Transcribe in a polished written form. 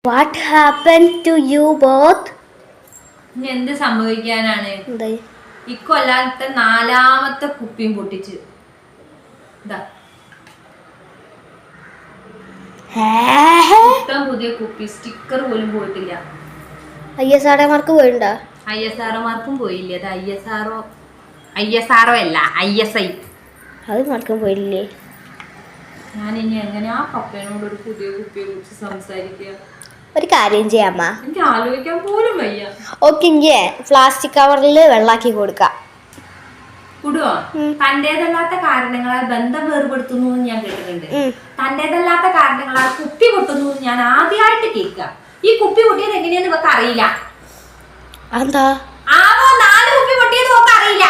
What happened to you both? ഇനി എന്ത് സംഭവിക്കാനാണ്? ഇക്കൊല്ലാത്ത 4ാമത്തെ കുപ്പിയും പൊട്ടിച്ച്. പുതിയ കുപ്പി, സ്റ്റിക്കർ പോലും പോയിട്ടില്ല. ISRമാർക്ക് പോയിണ്ടോ? ISRമാർക്കും പോയില്ല. അത് ISRO അല്ല, ISI. അത് മാർക്കും പോയില്ലേ? ഞാൻ ഇനി എങ്ങനെ ആ പപ്പനോട് ഒരു പുതിയ കുപ്പിയെ കുറിച്ച് സംസാരിക്കുക? ഒരു കാര്യം ചെയ്യാമ്മ, എനിക്ക് ആലോചിക്കാൻ പോലും വയ്യ. ഓക്കെ, ഇങ്ങനെ പ്ലാസ്റ്റിക് കവറിൽ വെള്ളാക്കി കൊടുക്കാം. കുടുവോ? തന്റേതല്ലാത്ത കാരണങ്ങളാൽ ബന്ധം വേർപെടുത്തുന്നു ഞാൻ കേട്ടിട്ടുണ്ട്. തന്റേതല്ലാത്ത കാരണങ്ങളാൽ കുപ്പി പൊട്ടുന്നു ഞാൻ ആദ്യമായിട്ട് കേൾക്കുക. ഈ കുപ്പി പൊട്ടിയത് എങ്ങനെയാന്ന് ഇവക്ക് അറിയില്ല. എന്താ? 4 കുപ്പി പൊട്ടിയത് ഇവക്ക് അറിയില്ല.